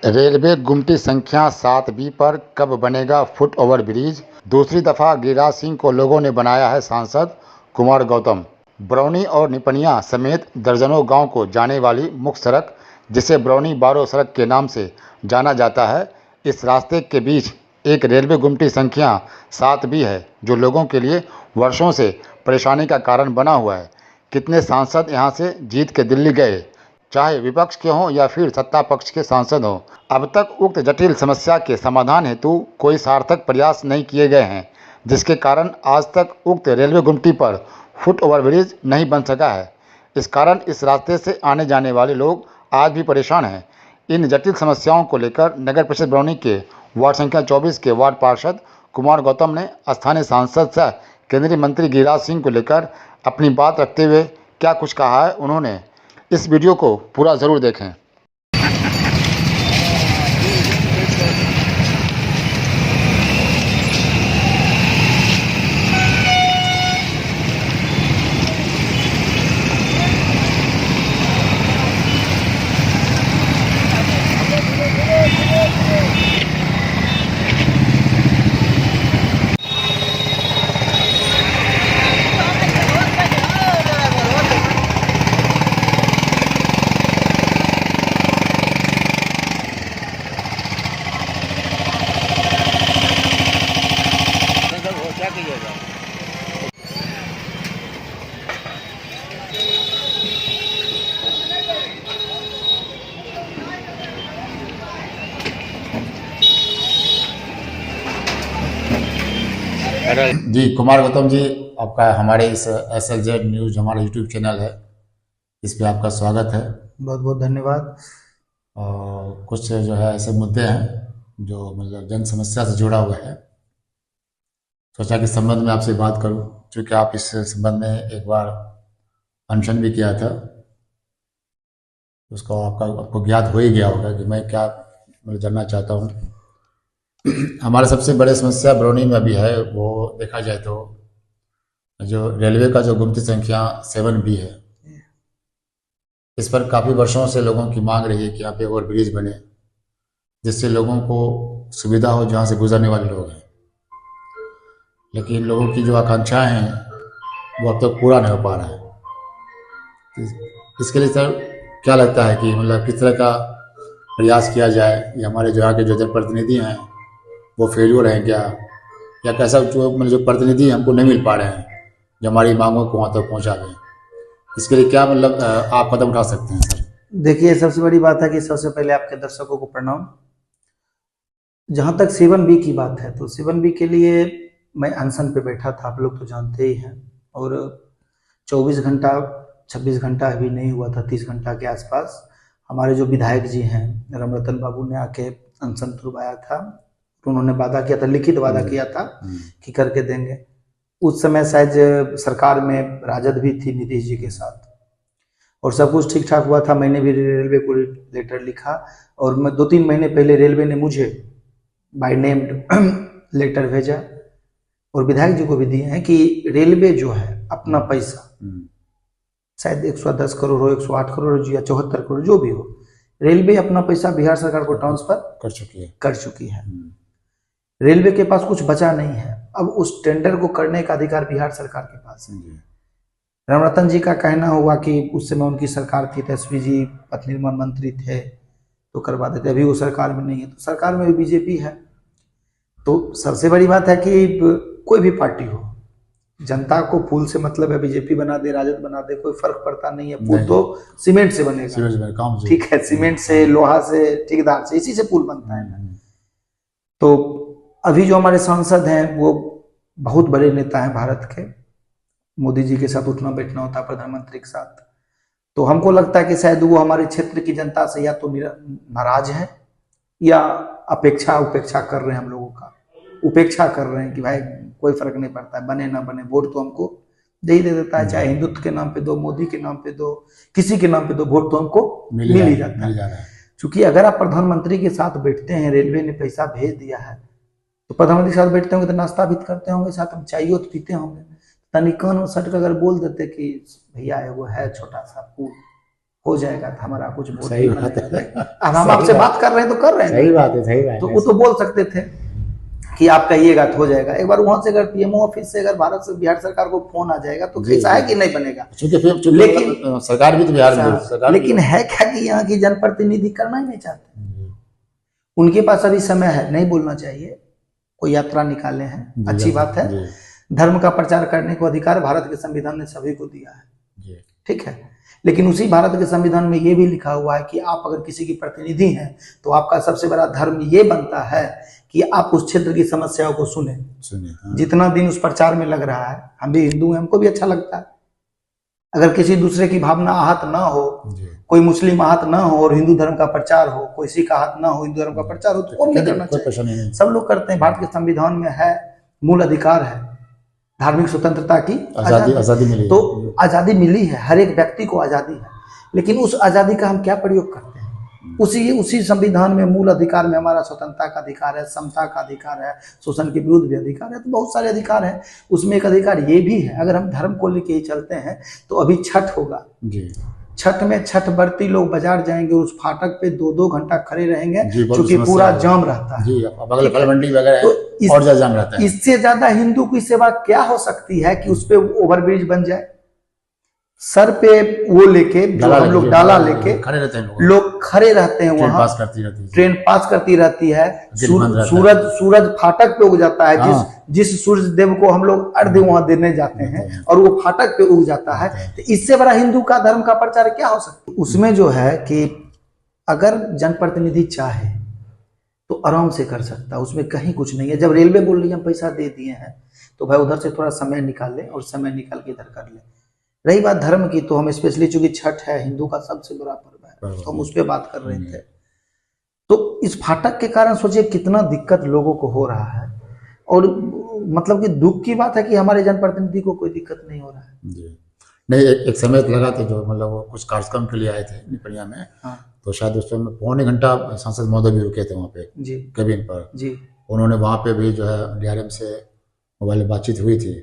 Railway गुमटी संख्या 7B पर कब बनेगा फुट ओवर ब्रिज? दूसरी दफा गिरिराज सिंह को लोगों ने बनाया है सांसद। कुमार गौतम। बरौनी और निपनिया समेत दर्जनों गांव को जाने वाली मुख्य सड़क, जिसे बरौनी बारो सड़क के नाम से जाना जाता है, इस रास्ते के बीच एक रेलवे गुमटी संख्या 7B है, जो लोगों के लिए वर्षों से परेशानी का कारण बना हुआ है। कितने सांसद यहां से जीत के दिल्ली गए, चाहे विपक्ष के हों या फिर सत्ता पक्ष के सांसद हों, अब तक उक्त जटिल समस्या के समाधान हेतु कोई सार्थक प्रयास नहीं किए गए हैं, जिसके कारण आज तक उक्त रेलवे गुमटी पर फुट ओवरब्रिज नहीं बन सका है। इस कारण इस रास्ते से आने जाने वाले लोग आज भी परेशान हैं। इन जटिल समस्याओं को लेकर नगर परिषद बरौनी के वार्ड संख्या 24 के वार्ड पार्षद कुमार गौतम ने स्थानीय सांसद सह केंद्रीय मंत्री गिरिराज सिंह को लेकर अपनी बात रखते हुए क्या कुछ कहा है, उन्होंने। इस वीडियो को पूरा ज़रूर देखें। जी, कुमार गौतम जी, आपका हमारे इस SLZ न्यूज़ हमारा यूट्यूब चैनल है, इस पे आपका स्वागत है। बहुत बहुत धन्यवाद। और कुछ जो है ऐसे मुद्दे हैं जो मतलब जन समस्या से जुड़ा हुआ है, सोचा कि संबंध में आपसे बात करूं, क्योंकि आप इस संबंध में एक बार अनशन भी किया था। उसको आपको ज्ञात हो ही गया होगा कि मैं क्या मतलब जानना चाहता हूं। हमारे सबसे बड़े समस्या बरौनी में अभी है, वो देखा जाए तो जो रेलवे का जो गुमटी संख्या 7B है, इस पर काफ़ी वर्षों से लोगों की मांग रही है कि यहाँ पे ओवर ब्रिज बने, जिससे लोगों को सुविधा हो जहाँ से गुजरने वाले लोग हैं। लेकिन लोगों की जो आकांक्षाएं हैं वो अब तक पूरा नहीं हो पा रहा है। इसके लिए सर क्या लगता है कि मतलब किस तरह का प्रयास किया जाए, या हमारे जो यहाँ के जो जनप्रतिनिधि हैं वो फेल्योर हैं क्या, या कैसा जो मतलब जो प्रतिनिधि हमको नहीं मिल पा रहे हैं जो हमारी मांगों को वहाँ तक पहुँचा दें, इसके लिए क्या मतलब आप कदम उठा सकते हैं सर? देखिए, सबसे बड़ी बात है कि सबसे पहले आपके दर्शकों को प्रणाम। जहाँ तक 7B की बात है तो 7B के लिए मैं अनशन पे बैठा था, आप लोग तो जानते ही हैं। और 24 घंटा 26 घंटा अभी नहीं हुआ था, 30 घंटा के आसपास हमारे जो विधायक जी हैं रामरतन बाबू ने आके अनशन तुड़वाया था। उन्होंने वादा किया था, लिखित वादा किया था कि करके देंगे। उस समय शायद सरकार में राजद भी थी नीतीश जी के साथ, और सब कुछ ठीक ठाक हुआ था। मैंने भी रेलवे को लेटर लिखा, और मैं 2-3 महीने पहले रेलवे ने मुझे बाय नेम्ड लेटर भेजा, और विधायक जी को भी दिए हैं कि रेलवे जो है अपना पैसा, शायद 110 करोड़ हो, 108 करोड़ हो या 74 करोड़ जो भी हो, रेलवे अपना पैसा बिहार सरकार को ट्रांसफर कर चुकी है। रेलवे के पास कुछ बचा नहीं है। अब उस टेंडर को करने का अधिकार बिहार सरकार के पास है। रामरतन जी का कहना हुआ कि उस समय उनकी सरकार थी, तेजस्वी जी पथ निर्माण मंत्री थे तो करवा देते, अभी वो सरकार में नहीं है, तो सरकार में भी बीजेपी है। तो सबसे बड़ी बात है कि कोई भी पार्टी हो, जनता को पुल से मतलब है, बीजेपी बना दे राजद बना दे, कोई फर्क पड़ता नहीं है। पुल तो सीमेंट से बनेगा, ठीक है, सीमेंट से, लोहा से, ठेकेदार से, इसी से पुल बनता है। तो अभी जो हमारे सांसद हैं वो बहुत बड़े नेता हैं भारत के, मोदी जी के साथ उठना बैठना होता है, प्रधानमंत्री के साथ। तो हमको लगता है कि शायद वो हमारे क्षेत्र की जनता से या तो नाराज है, या उपेक्षा कर रहे हैं, हम लोगों का उपेक्षा कर रहे हैं कि भाई कोई फर्क नहीं पड़ता है, बने ना बने, वोट तो हमको दे ही दे देता है, चाहे हिंदुत्व के नाम पे दो, मोदी के नाम पे दो, किसी के नाम पे दो, वोट तो हमको मिल ही जाता है। क्योंकि अगर आप प्रधानमंत्री के साथ बैठते हैं, रेलवे ने पैसा भेज दिया है, तो प्रधानमंत्री के साथ बैठते होंगे तो नाश्ता भी करते होंगे, साथ में चाय तो पीते होंगे। तनिक कान में सट कर अगर बोल देते कि भैया वो है छोटा सा पुल, हो जाएगा था हमारा कुछ वोट सही नहीं बात है। बनेगा। अब हम आपसे बात कर रहे हैं तो कर रहे हैं, सही बात है, सही बात तो है। वो तो बोल सकते थे कि आप कहिएगा तो हो जाएगा। एक बार वहां से अगर पीएमओ ऑफिस से अगर भारत से बिहार सरकार को फोन आ जाएगा तो जी, कैसा है जी। कि नहीं बनेगा। चूंकि लेकिन सरकार भी तो बिहार में, सरकार लेकिन भी- है क्या कि यहाँ की जनप्रतिनिधि करना ही नहीं चाहते। जी, उनके पास अभी समय है, नहीं बोलना चाहिए, कोई यात्रा निकाले हैं, जी, अच्छी बात है। जी, धर्म का प्रचार करने को अधिकार भारत के संविधान ने सभी को दिया है, जी, ठीक है। लेकिन उसी भारत के संविधान में ये भी लिखा हुआ है कि आप अगर किसी की प्रतिनिधि हैं तो आपका सबसे बड़ा धर्म ये बनता है कि आप उस क्षेत्र की समस्याओं को सुने। सुनिए, हाँ। जितना दिन उस प्रचार में लग रहा है, हम भी हिंदू हैं, हमको भी अच्छा लगता है। अगर किसी दूसरे की भावना आहत ना हो, जी। कोई मुस्लिम आहत ना हो और हिंदू धर्म का प्रचार हो, कोई सिख आहत ना हो, हिंदू धर्म का प्रचार हो, तो कौन नहीं करना कोई चाहिए? परेशानी नहीं। सब लोग करते हैं। भारत के संविधान में है, मूल अधिकार है धार्मिक स्वतंत्रता की आजादी मिली है। तो आजादी मिली है, हर एक व्यक्ति को आजादी है। लेकिन उस आजादी का हम क्या प्रयोग करते हैं? उसी संविधान में मूल अधिकार में हमारा स्वतंत्रता का अधिकार है, समता का अधिकार है, शोषण के विरुद्ध भी अधिकार है, तो बहुत सारे अधिकार हैं। उसमें एक अधिकार ये भी है, अगर हम धर्म को लेके ही चलते हैं तो अभी छठ होगा जी, छठ में छठ बरती लोग बाजार जाएंगे, उस फाटक पे 2-2 घंटा खड़े रहेंगे जी, बहुत क्योंकि समस्या पूरा है। जाम रहता है। जी, बगल फल मंडी वगैरह तो है, और ज्यादा जाम रहता है। इससे ज्यादा हिंदू की सेवा क्या हो सकती है कि उस पे ओवरब्रिज बन जाए, सर पे वो लेके जो हम लोग डाला लेके खड़े रहते हैं लोग खड़े रहते हैं, ट्रेन वहां पास करती रहती है। ट्रेन पास करती रहती है, दिन बंद रहता है। सूरज फाटक पे उग जाता है। हाँ। जिस सूरज देव को हम लोग अर्घ्य वहां देने जाते हैं और वो फाटक पे उग जाता है, तो इससे बड़ा हिंदू का धर्म का प्रचार क्या हो सकता है? उसमें जो है कि अगर जनप्रतिनिधि चाहे तो आराम से कर सकता है, उसमें कहीं कुछ नहीं है। जब रेलवे बोल रही है हम पैसा दे दिए हैं तो भाई उधर से थोड़ा समय निकाल ले और समय निकाल के इधर कर ले। रही बात धर्म की, तो हम स्पेशली चूंकि छठ है हिंदू का सबसे बड़ा पर्व है तो हम उस पर बात कर रहे थे। तो इस फाटक के कारण सोचिए कितना दिक्कत लोगों को हो रहा है, और मतलब कि दुख की बात है कि हमारे जनप्रतिनिधि को कोई दिक्कत नहीं हो रहा है। जी, नहीं, एक समय लगा था जो मतलब वो कुछ कार्यक्रम के लिए आए थे निपनिया में। हाँ तो शायद उस समय पौने घंटा सांसद महोदय भी रुके थे वहाँ पे जी केबिन पर। जी। उन्होंने वहाँ पे भी जो है डीआरएम से मोबाइल बातचीत हुई थी,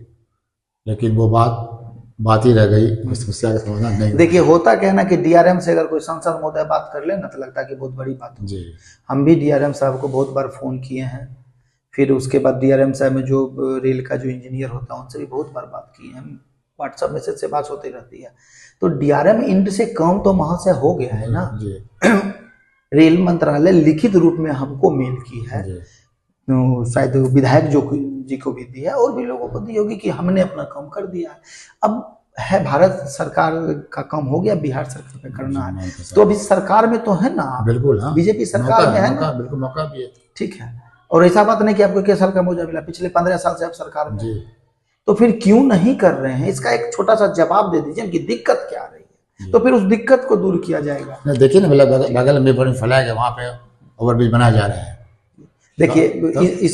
लेकिन वो बात ही रह गई, इस समस्या का समाधान नहीं हुआ। देखिए होता क्या है ना कि डीआरएम से अगर कोई सांसद महोदय बात कर ले ना तो लगता है कि बहुत बड़ी बात है। जी, हम भी डीआरएम साहब को बहुत बार फोन किए हैं, फिर उसके बाद डीआरएम साहब में जो रेल का जो इंजीनियर होता है उनसे भी बहुत बार बात की है, व्हाट्सएप मैसेज से बात होती रहती है। तो डीआरएम इंड से काम तो वहां से हो गया है ना। जी, रेल मंत्रालय लिखित रूप में हमको मेल की है, जी, शायद विधायक जी को भी दी है और भी लोगों को दी होगी कि हमने अपना काम कर दिया है। अब है भारत सरकार का काम हो गया, बिहार सरकार पे करना है, तो अभी सरकार में तो है ना, बिल्कुल, हाँ, बीजेपी सरकार में है ना, बिल्कुल मौका भी है। ठीक है। और ऐसा बात नहीं कि आपको क्या साल का मुआवजा मिला, पिछले 15 साल से आप सरकार में, जी, तो फिर क्यों नहीं कर रहे हैं? इसका एक छोटा सा जवाब दे दीजिए कि दिक्कत क्या आ रही है, तो फिर उस दिक्कत को दूर किया जाएगा। देखिए ना, बगल में फैलाया गया, वहाँ पे ओवरब्रिज बनाया जा रहा है। देखिए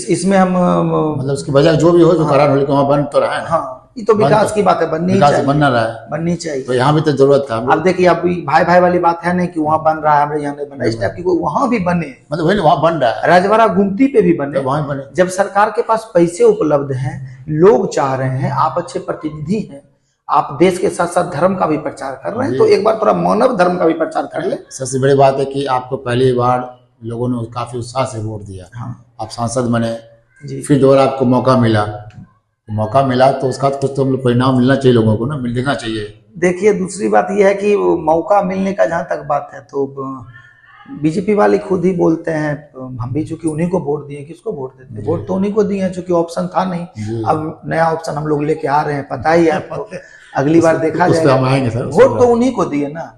इसमें हम मतलब उसकी वजह जो भी हो, जो कारण हो, वहाँ बन तो रहा है ना। हाँ, ये तो विकास की बात है, बननी चाहिए, बनना रहा है, बननी चाहिए। तो यहाँ भी तो जरूरत था। अब देखिए अब भाई भाई वाली बात है नहीं कि वहाँ बन रहा है हमारे यहाँ नहीं बन रहा है, इस टाइप की कोई वहाँ भी बने, मतलब वही वहाँ बन रहा है, राजवाड़ा गुमती पे भी बने, वहाँ बने। जब सरकार के पास पैसे उपलब्ध हैं, लोग चाह रहे हैं, आप अच्छे प्रतिनिधि हैं, आप देश के साथ साथ धर्म का भी प्रचार कर रहे हैं, तो एक बार थोड़ा मानव धर्म का भी प्रचार कर ले। सबसे बड़ी बात है कि आपको पहली बार लोगों ने काफी उत्साह से वोट दिया, आप सांसद बने, फिर दोबारा आपको मौका मिला तो उसका कुछ तो परिणाम मिलना चाहिए लोगों को ना, मिलना चाहिए। देखिए दूसरी बात यह है कि मौका मिलने का जहाँ तक बात है तो बीजेपी वाले खुद ही बोलते हैं, हम भी चूंकि उन्हीं को वोट दिए, किसको वोट देते, वोट तो उन्हीं को दिए हैं चूंकि ऑप्शन था नहीं। अब नया ऑप्शन हम लोग लेके आ रहे हैं, पता ही है आपको, अगली बार देखा जाएगा। वोट तो उन्हीं को दिए ना,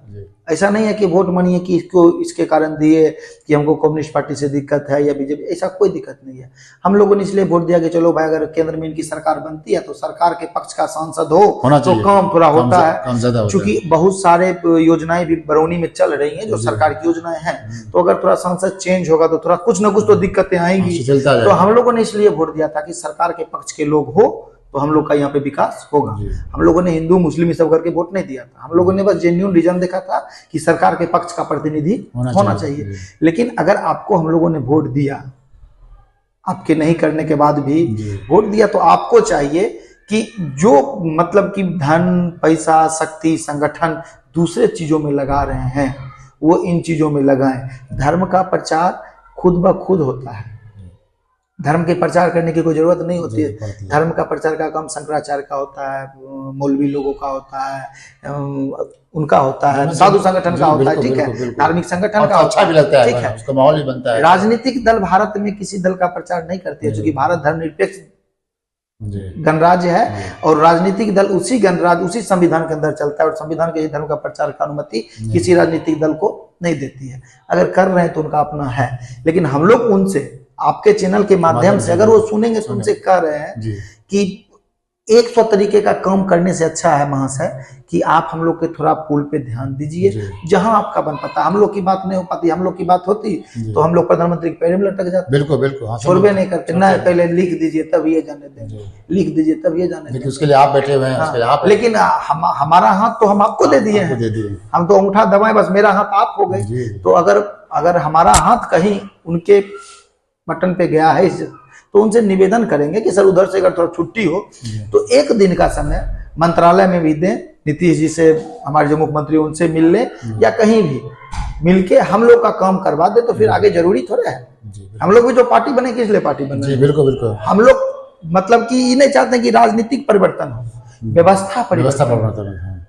ऐसा नहीं है कि वोट मानिए कि इसके कारण दिए कि हमको कम्युनिस्ट पार्टी से दिक्कत है या बीजेपी, ऐसा कोई दिक्कत नहीं है। हम लोगों ने इसलिए वोट दिया कि चलो भाई अगर केंद्र में इनकी सरकार बनती है तो सरकार के पक्ष का सांसद हो तो काम थोड़ा होता है, क्योंकि बहुत सारे योजनाएं भी बरौनी में चल रही हैं जो सरकार की योजनाएं हैं, तो अगर थोड़ा सांसद चेंज होगा तो थोड़ा कुछ ना कुछ तो दिक्कतें आएंगी। तो हम लोगों ने इसलिए वोट दिया था कि सरकार के पक्ष के लोग हो तो हम लोग का यहाँ पे विकास होगा। हम लोगों ने हिंदू मुस्लिम सब करके वोट नहीं दिया था, हम लोगों ने बस जेन्युइन रीजन देखा था कि सरकार के पक्ष का प्रतिनिधि होना चाहिए। लेकिन अगर आपको हम लोगों ने वोट दिया, आपके नहीं करने के बाद भी वोट दिया, तो आपको चाहिए कि जो मतलब कि धन पैसा शक्ति संगठन दूसरे चीजों में लगा रहे हैं वो इन चीजों में लगाएं। धर्म का प्रचार खुद ब खुद होता है, धर्म के प्रचार करने की कोई जरूरत नहीं होती है। धर्म का प्रचार का काम शंकराचार्य का होता है, मौलवी लोगों का होता है, उनका होता है, साधु संगठन का होता है, ठीक है, धार्मिक संगठन का अच्छा भी लगता है, ठीक है, उसका माहौल भी बनता है। राजनीतिक दल भारत में किसी दल का प्रचार नहीं करते हैं, क्योंकि भारत धर्मनिरपेक्ष गणराज्य है और राजनीतिक दल उसी गणराज्य उसी संविधान के अंदर चलता है और संविधान के धर्म का प्रचार का अनुमति किसी राजनीतिक दल को नहीं देती है। अगर कर रहे हैं तो उनका अपना है, लेकिन हम लोग उनसे आपके चैनल के माध्यम से अगर वो सुनेंगे तो उनसे कह रहे हैं कि 100 तरीके का काम करने से अच्छा है महाशय कि आप हम लोग के थोड़ा पुल पे ध्यान दीजिए, जहां आपका बन पाता। हम लोग की बात नहीं हो पाती, हम लोग की बात होती तो हम लोग प्रधानमंत्री के पैर में लटक जाते। बिल्कुल बिल्कुल, छोड़बे नहीं करते ना, पहले लिख दीजिए तब ये जाने देंगे, लिख दीजिए तब ये जाने देंगे। उसके लिए आप बैठे हुए हैं, लेकिन हमारा हाथ तो हम आपको दे दिए हैं, हम तो अंगूठा दबाए बस मेरा हाथ आप हो गए। तो अगर हमारा हाथ कहीं उनके बटन पे गया है तो उनसे निवेदन करेंगे कि सर उधर से अगर थोड़ा छुट्टी हो तो एक दिन का समय मंत्रालय में भी दें, नीतीश जी से हमारे जो मुख्यमंत्री उनसे मिल ले या कहीं भी मिलके हम लोग का काम करवा दे, तो फिर आगे जरूरी थोड़ा है। हम लोग भी जो पार्टी बने किस लिए पार्टी बने? जी बिल्कुल बिल्कुल। हम लोग मतलब कि ये नहीं चाहते कि राजनीतिक परिवर्तन हो, व्यवस्था परिवर्तन।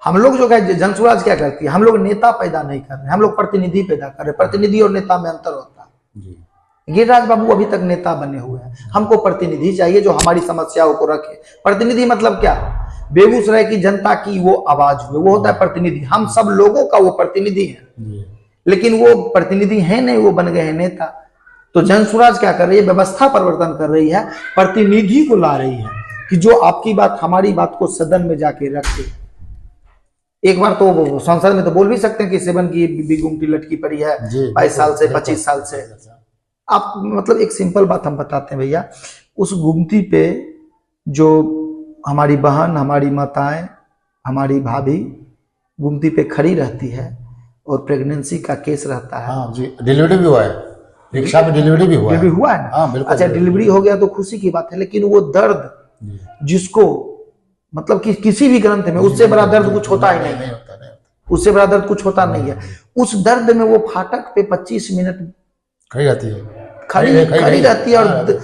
हम लोग जो है जनसुराज क्या करती है, हम लोग नेता पैदा नहीं कर रहे, हम लोग प्रतिनिधि पैदा कर रहे। प्रतिनिधि और नेता में अंतर होता है। गिरिराज बाबू अभी तक नेता बने हुए हैं, हमको प्रतिनिधि चाहिए जो हमारी समस्याओं को रखे। प्रतिनिधि मतलब क्या? बेगूसराय की जनता की वो आवाज हुए, वो होता है प्रतिनिधि। हम सब लोगों का वो प्रतिनिधि है, लेकिन वो प्रतिनिधि है नहीं, वो बन गए हैं नेता। तो जनसुराज क्या कर रही है? व्यवस्था परिवर्तन कर रही है, प्रतिनिधि को ला रही है कि जो आपकी बात हमारी बात को सदन में जाके रखे। एक बार तो संसद में तो बोल भी सकते हैं कि सेवन की गुमटी लटकी पड़ी है 22 साल से 25 साल से। आप मतलब एक सिंपल बात हम बताते हैं भैया, उस गुमती पे जो हमारी बहन, हमारी माताएं, हमारी भाभी गुमती पे खड़ी रहती है और प्रेगनेंसी का केस रहता है। हाँ जी, डिलीवरी भी हुआ है, रिक्शा में डिलीवरी भी हुआ है ना? हाँ बिल्कुल। अच्छा, डिलीवरी हो गया तो खुशी की बात है, लेकिन वो दर्द जिसको मतलब कि किसी भी ग्रंथ में उससे बड़ा दर्द कुछ होता ही नहीं है, उससे बड़ा दर्द कुछ होता नहीं है। उस दर्द में वो फाटक पे 25 मिनट खड़ी रहती है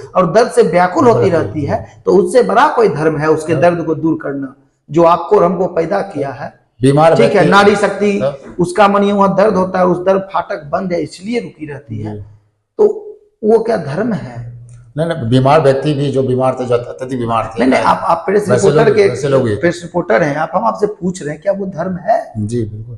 और दर्द से व्याकुल होती रहती है। तो उससे बड़ा कोई धर्म है उसके दर्द को दूर करना, जो आपको और हमको पैदा किया है। बीमार ठीक है, नारी शक्ति उसका मानिए वहां दर्द होता है, उस दर्द फाटक बंद है इसलिए रुकी रहती है। तो वो क्या धर्म है? नहीं, बीमार व्यक्ति भी जो बीमार थे, जो अत्यधिक बीमार थे। नहीं, आप प्रेस रिपोर्टर हैं, आप हम आपसे पूछ रहे हैं क्या वो धर्म है? जी बिल्कुल।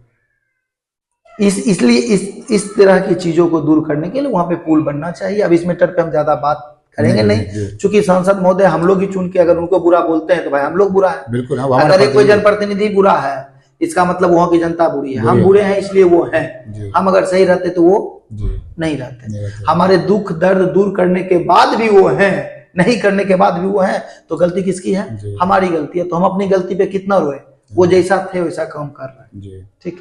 इसलिए इस तरह की चीजों को दूर करने के लिए वहां पे पुल बनना चाहिए। अब इस मैटर पे हम ज्यादा बात करेंगे नहीं, चूंकि सांसद महोदय हम लोग ही चुन के अगर उनको बुरा बोलते हैं तो भाई हम लोग बुरा है। बिल्कुल। अगर कोई जनप्रतिनिधि बुरा है इसका मतलब वहां की जनता बुरी है। हम बुरे हैं इसलिए वो हैं, हम अगर सही रहते तो वो नहीं रहते। हमारे दुख दर्द दूर करने के बाद भी वो हैं, नहीं करने के बाद भी वो हैं, तो गलती किसकी है? हमारी गलती है। तो हम अपनी गलती पे कितना रोए? वो जैसा थे वैसा काम कर रहे हैं। ठीक है।